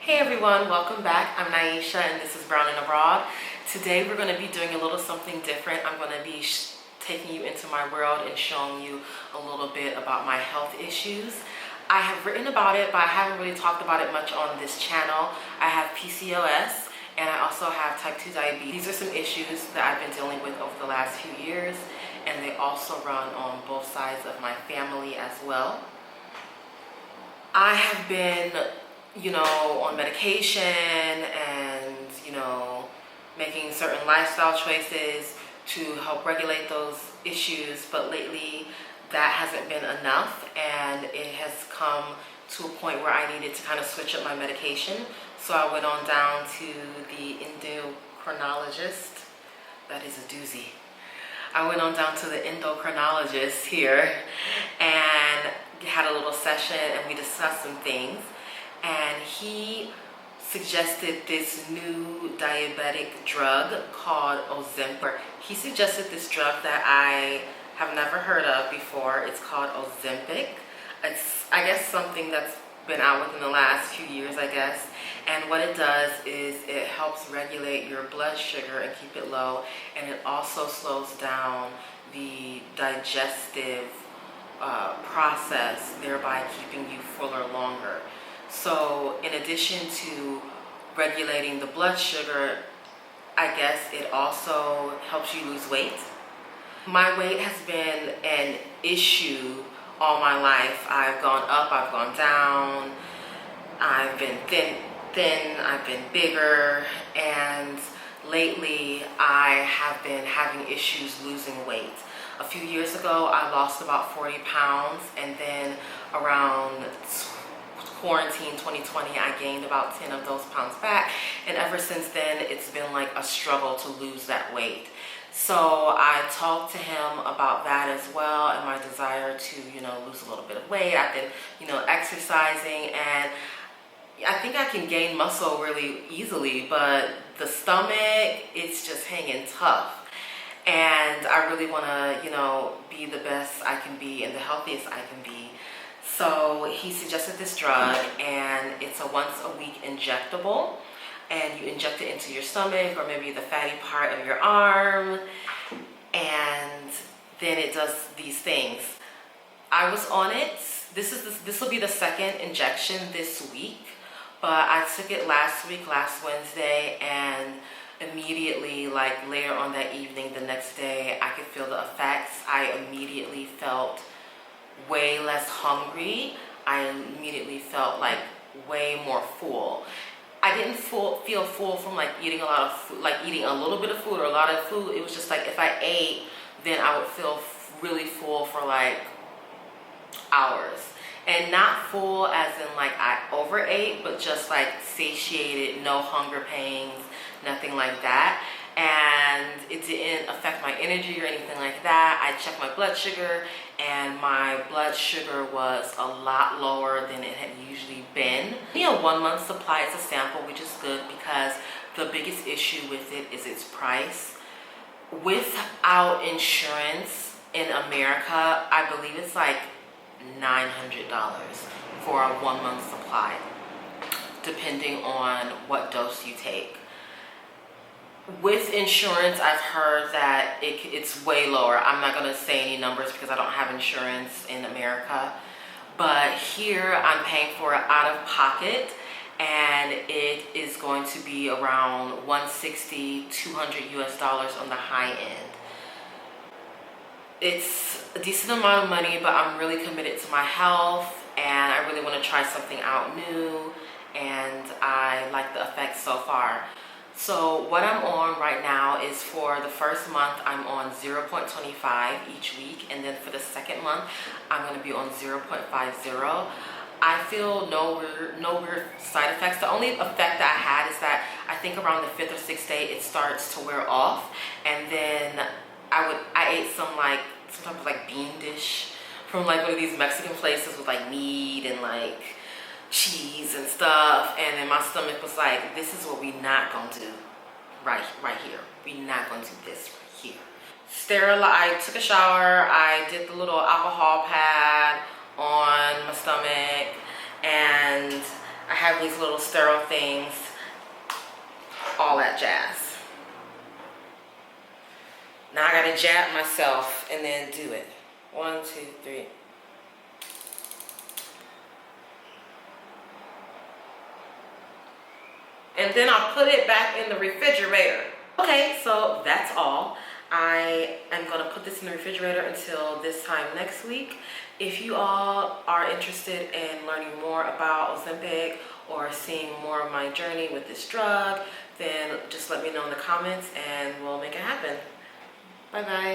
Hey everyone, welcome back. I'm Naisha and this is Brown and Abroad. Today we're going to be doing a little something different. I'm going to be taking you into my world and showing you a little bit about my health issues. I have written about it, but I haven't really talked about it much on this channel. I have PCOS and I also have type 2 diabetes. These are some issues that I've been dealing with over the last few years, and they also run on both sides of my family as well. I have been on medication and, making certain lifestyle choices to help regulate those issues. But lately that hasn't been enough, and it has come to a point where I needed to kind of switch up my medication. So I went on down to the endocrinologist. That is a doozy. I went on down to the endocrinologist here and had a little session, and we discussed some things. And he suggested this new diabetic drug called Ozempic. He suggested this drug that I have never heard of before. It's called Ozempic. It's, I guess, something that's been out within the last few years, I guess. And what it does is it helps regulate your blood sugar and keep it low. And it also slows down the digestive process, thereby keeping you fuller longer. So in addition to regulating the blood sugar, I guess it also helps you lose weight. My weight has been an issue all my life. I've gone up, I've gone down, I've been thin, I've been bigger, and lately I have been having issues losing weight. A few years ago, I lost about 40 pounds, and then around quarantine 2020, I gained about 10 of those pounds back, and ever since then it's been like a struggle to lose that weight. So I talked to him about that as well, and my desire to lose a little bit of weight. I've been exercising, and I think I can gain muscle really easily, but the stomach, it's just hanging tough. And I really want to be the best I can be and the healthiest I can be. So he suggested this drug, and it's a once a week injectable, and you inject it into your stomach or maybe the fatty part of your arm, and then it does these things. I was on it. This will be the second injection this week, but I took it last Wednesday, and immediately, like later on that evening, the next day, I could feel the effects. I immediately felt way less hungry. I immediately felt like way more full. I didn't feel full from like eating a lot of food, like eating a little bit of food or a lot of food. It was just like if I ate, then I would feel really full for like hours. And not full as in like I overate, but just like satiated, no hunger pains, nothing like that. And it didn't affect my energy or anything like that. I checked my blood sugar, and my blood sugar was a lot lower than it had usually been. 1 month supply. It's a sample, which is good because the biggest issue with it is its price. Without insurance in America, I believe it's like $900 for a 1 month supply, depending on what dose you take. With insurance, I've heard that it's way lower. I'm not going to say any numbers because I don't have insurance in America. But here I'm paying for it out of pocket, and it is going to be around $160, $200 on the high end. It's a decent amount of money, but I'm really committed to my health, and I really want to try something out new, and I like the effects so far. So what I'm on right now is, for the first month, I'm on 0.25 each week, and then for the second month, I'm going to be on 0.50. I feel no weird side effects. The only effect that I had is that I think around the 5th or 6th day, it starts to wear off, and then I ate some type of like bean dish from like one of these Mexican places with like meat and like cheese and stuff, and then my stomach was like, this is what we not gonna do right here. We not gonna do this right here. I took a shower, I did the little alcohol pad on my stomach, and I have these little sterile things, all that jazz. Now I gotta jab myself and then do it. 1, 2, 3. And then I'll put it back in the refrigerator. Okay, so that's all. I am gonna put this in the refrigerator until this time next week. If you all are interested in learning more about Ozempic or seeing more of my journey with this drug, then just let me know in the comments and we'll make it happen. Bye-bye.